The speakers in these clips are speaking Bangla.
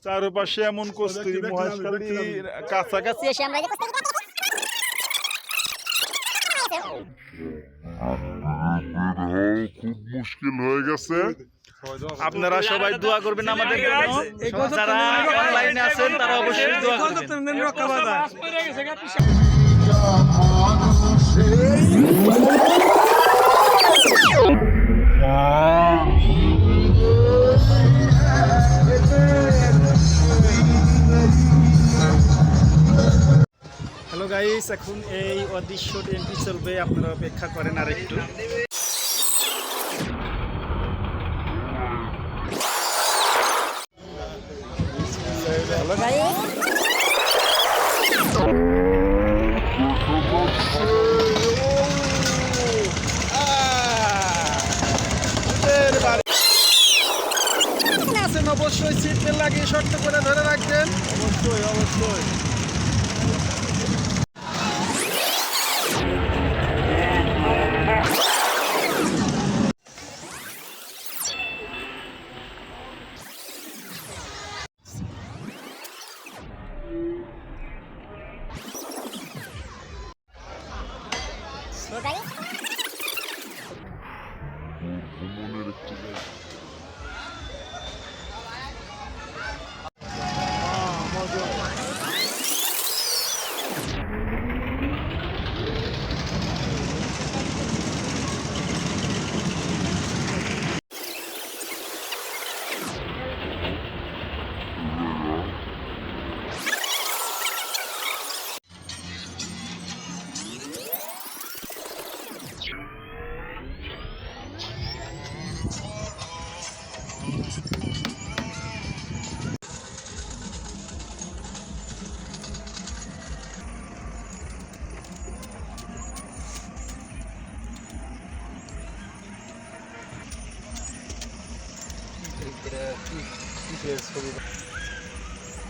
চারপাশে এমন কস্তুরী মহেশখালী কাছাকাছি এসে আমরা খুব মুশকিল হয়ে গেছে। আপনারা সবাই দোয়া করবেন আমাদের জন্য, যারা অনলাইনে আছেন তারা অবশ্যই দোয়া করবেন। হ্যালো গাইস, এখন এই অদৃশ্য ট্রেনটি চলবে, আপনারা অপেক্ষা করেন আর একটু। হ্যালো গাইস, আছেন অবশ্যই সিট বেল্ট লাগিয়ে শর্ত করে ধরে রাখবেন। অবশ্যই অবশ্যই। ভ্রমণের একটি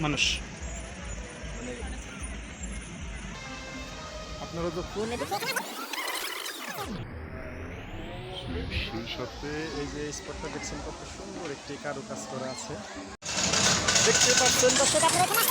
মানুষ আপনারা তো সেই সাথে এই যে স্পটটা দেখছেন কত সুন্দর একটি কারুকাজ করা আছে, দেখতে পাচ্ছেন দর্শক আপনারা।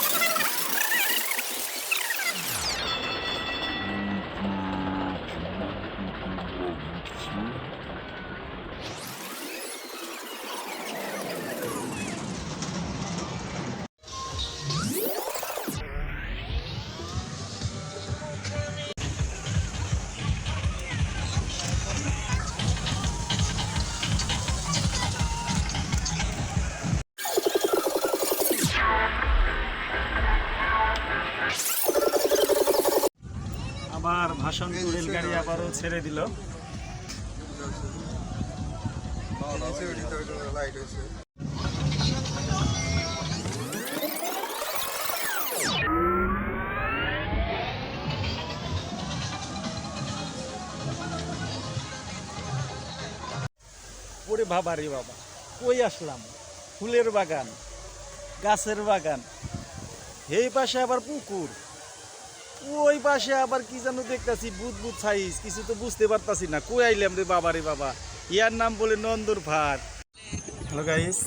আবার ভাষণ রেলগাড়ি আবারও ছেড়ে দিল। ওরে বাবা রে বাবা, কই আসলাম? ফুলের বাগান, গাছের বাগান, এই পাশে আবার পুকুর, ওই পাশে আবার কি যেন দেখতেছি বুদবুদ সাইজ, কিছু তো বুঝতে পারতাছি না। কই আইলাম রে বাবা রে বাবা, ইয়ার নাম বলে নন্দর ভাট। হ্যালো গাইস,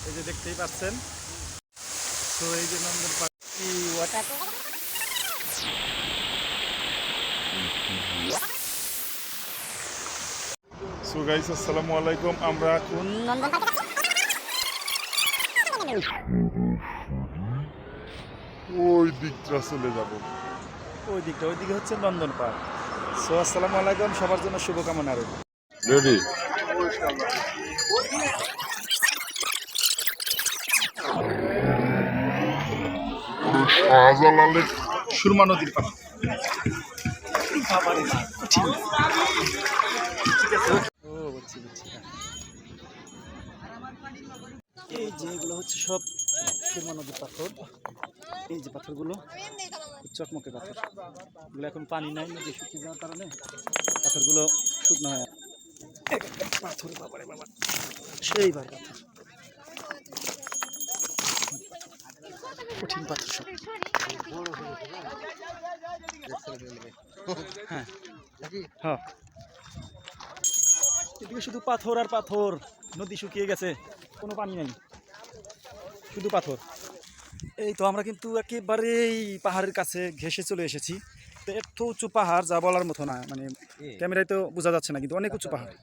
এই যে দেখতেই পাচ্ছেন, তো এই যে নন্দন পাখি ওয়াটার। সো গাইস, আসসালামু আলাইকুম। আমরা এখন ওই দিকটা চলে যাব, ওইদিকে হচ্ছে নন্দন পার্ক। সো আসসালামু আলাইকুম, সবার জন্য শুভকামনা রইল। রেডি? শাহজালালের সুরমা নদীর পাড়। বাবারে কঠিন। ঠিক আছে, ও বুঝছি বুঝছি। এই যে এগুলো হচ্ছে সব সুরমা নদীর পাথর। এই যে পাথরগুলো চকমকে পাথর, এগুলো এখন পানি নাই, নদী শুকিয়ে যাওয়ার কারণে পাথরগুলো শুকনো হয়। পাথর বাবারে বাবা, সেইবার পাথর, কঠিন পাথর সব। হ্যাঁ হ্যাঁ, এদিকে শুধু পাথর আর পাথর, নদী শুকিয়ে গেছে, কোনো পানি নাই, শুধু পাথর। এই তো আমরা কিন্তু একেবারেই পাহাড়ের কাছে ঘেঁষে চলে এসেছি। তো এত উঁচু পাহাড় যা বলার মতো না, মানে ক্যামেরায় তো বোঝা যাচ্ছে না, কিন্তু অনেক উঁচু পাহাড়।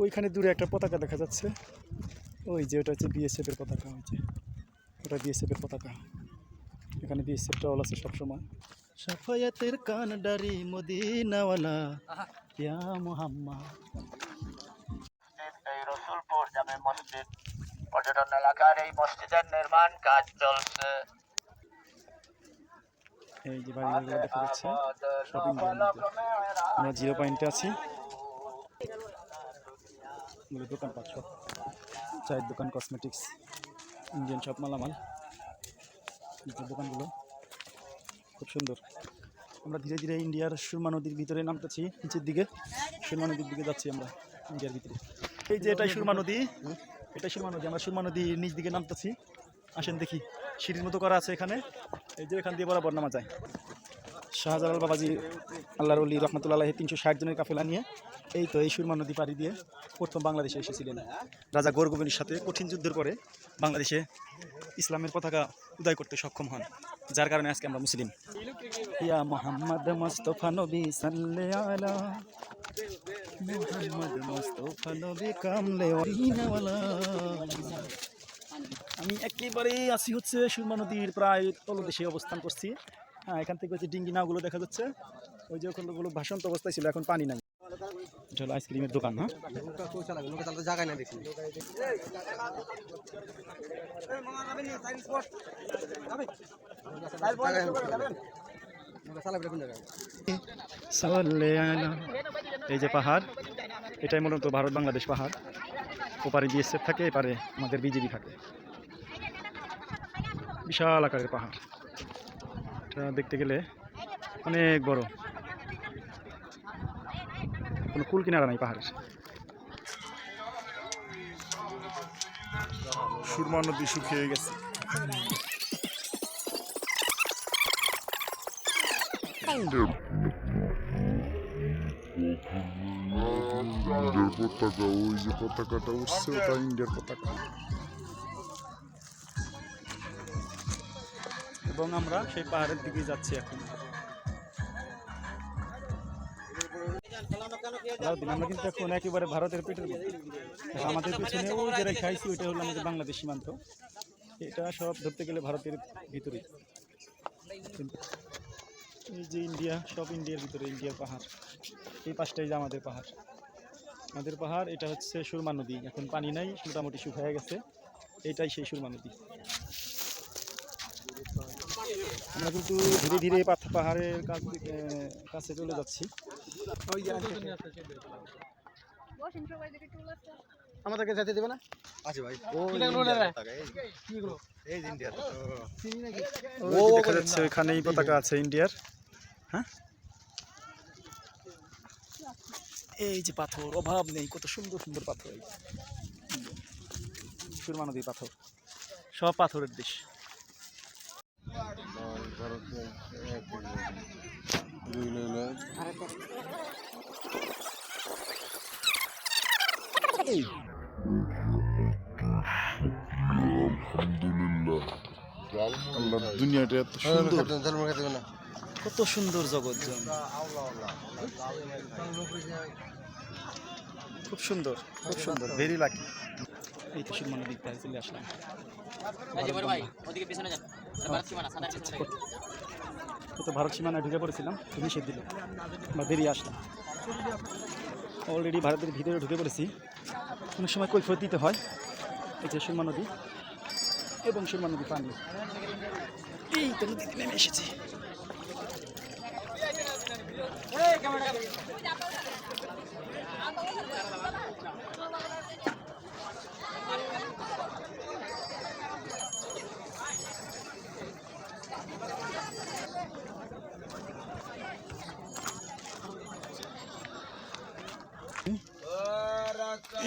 ওইখানে দূরে একটা পতাকা দেখা যাচ্ছে, ওই যে ওটা হচ্ছে বিএসএফ এর পতাকা, ওই যে ওটা বিএসএফ এর পতাকা। এখানে বিএসএফ টল আছে সবসময়। সাফায়াতের কানডারি মদিনাওয়ালা ইয়া মুহাম্মদ। এই রসুলপুর জামে মসজিদ পর্যটন এলাকার এই মসজিদের নির্মাণ কাজ চলছে। এই যে বাড়িগুলো দেখা যাচ্ছে সব ইন্ডিয়ান। আমরা 0 পয়েন্টে আছি, দোকানপাট সব, চায়ের দোকান, কসমেটিক্স, ইন্ডিয়ান সব মালামাল। দোকানগুলো খুব সুন্দর। আমরা ধীরে ধীরে ইন্ডিয়ার সুরমা নদীর ভিতরে নামতেছি, নিচের দিকে সুরমা নদীর দিকে যাচ্ছি আমরা ইন্ডিয়ার ভিতরে। এই যে এটাই সুরমা নদী, এটাই সুরমা নদী। আমরা সুরমা নদীর নিচ দিকে নামতেছি, আসেন দেখি। সিঁড়ির মতো করা আছে এখানে, এই যে এখান দিয়ে বরাবর নামা যায়। শাহজালাল বাবাজি আল্লাহর ওলি রহমতুল্লাহ 360 জনের কাফেলা নিয়ে এই তো এই সুরমা নদী পাড়ি দিয়ে প্রথম বাংলাদেশে এসেছিলেন। রাজা গৌর গোবিন্দের সাথে কঠিন যুদ্ধের পরে বাংলাদেশে ইসলামের পতাকা উদয় করতে সক্ষম হন, যার কারণে আজকে আমরা মুসলিম। ইয়া মুহাম্মদ মুস্তাফা নবী সাল্লাল্লাহু আলা মুহাম্মদ মুস্তাফা নবী কামলে ওয়ালা। আমি একেবারে আসি হচ্ছে সুরমা নদীর প্রায় তলদেশে অবস্থান করছি। হ্যাঁ, এখান থেকে হচ্ছে ডিঙ্গি নাওগুলো দেখা যাচ্ছে, ওই যে ওগুলো ভাসন্ত অবস্থায় ছিল, এখন পানি নাই। এটা হলো আইসক্রিমের দোকান। হ্যাঁ, জায়গায় না দেখছি এই যে পাহাড়, এটাই মূলত ভারত বাংলাদেশ পাহাড়। ওপারে বিএসএফ থাকে, এপারে আমাদের বিজেপি থাকে। বিশাল আকারের পাহাড়, এটা দেখতে গেলে অনেক বড়, কোনো কুল কিনারা নাই পাহাড়ের। সুরমা নদী শুকিয়ে গেছে। ইন্ডিয়ার পতাকা, ওই যে পতাকাটা উঠছে ওটা ইন্ডিয়ার পতাকা। এবং আমরা সেই পাহাড়ের দিকে যাচ্ছি এখন। আমরা কিন্তু এখন একেবারে ভারতের পেটের মধ্যে। আমাদের পিছনে ওই যে খাইছি ওইটা হলো আমাদের বাংলাদেশ সীমান্ত। এটা সব ধরতে গেলে ভারতের ভিতরে, এই যে ইন্ডিয়া, সব ইন্ডিয়ার ভিতরে, ইন্ডিয়ার পাহাড়। এই পাশটাই যে আমাদের পাহাড়, আমাদের পাহাড়। এটা হচ্ছে সুরমা নদী, এখন পানি নাই, মোটামুটি শুকিয়ে গেছে। এইটাই সেই সুরমা নদী। আমরা কিন্তু ধীরে ধীরে পাহাড়ের কাছে চলে যাচ্ছি। আমাদেরকে যেতে দেবে না? আছে ভাই, দেখা যাচ্ছে ওইখানেই পতাকা আছে ইন্ডিয়ার। হ্যাঁ, এই যে পাথর, অভাব নেই, কত সুন্দর সুন্দর পাথর। এই সুরমা নদীর পাথর, সব পাথরের দেশ। আল্লাহ, দুনিয়াটা এত সুন্দর, কত সুন্দর জগৎ, খুব সুন্দর, খুব সুন্দর, ভেরি লাকি। এই তো সুরমা নদীর পাড়ে চলে আসলাম। তো ভারত সীমানায় ঢুকে পড়েছিলাম, নিষেধ দিল, বা বেরিয়ে আসলাম। অলরেডি ভারতের ভিতরে ঢুকে পড়েছি। অনেক সময় কৈফিয়ত দিতে হয়। এই যে সুরমা নদী এবং সুরমা নদী পানি, এই তো নদীতে নেমে এসেছি।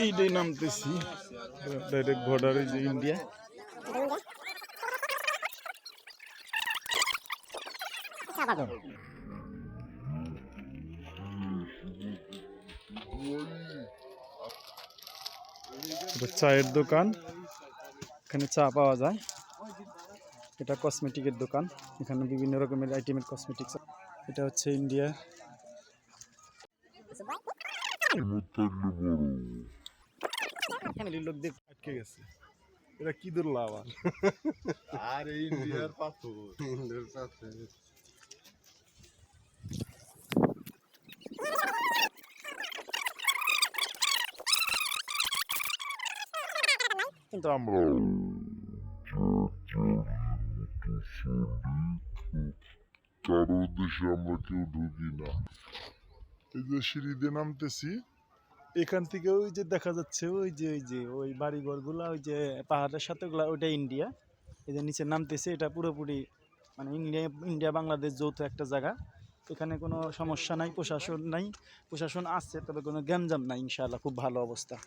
এইটাই নামতেছি ডাইরেক্ট বর্ডারে যে ইন্ডিয়া। এটা চায়ের দোকান, এখানে চা পাওয়া যায়। এটা কসমেটিকের দোকান, এখানে বিভিন্ন রকমের আইটেমের কসমেটিক্স। এটা হচ্ছে ইন্ডিয়া। ফ্যামিলির লোকদের আটকে গেছে, এটা কি ধরলো আবার? আর এই ইন্ডিয়ার পাথর কিন্তু আমরা কারো দেশে আমরা কেউ ঢুকি না। এই যে সিঁড়ি দিয়ে নামতেছি, এখান থেকে ওই যে দেখা যাচ্ছে ওই বাড়িঘরগুলা, ওই যে পাহাড়ের সাথে ওগুলা, ওইটা ইন্ডিয়া। এই যে নিচে নামতেছে, এটা পুরোপুরি মানে ইন্ডিয়া বাংলাদেশ যৌথ একটা জায়গা। এখানে কোনো সমস্যা নাই, প্রশাসন নাই, প্রশাসন আছে তবে কোনো গ্যাঞ্জাম নাই, ইনশাআল্লাহ খুব ভালো অবস্থা।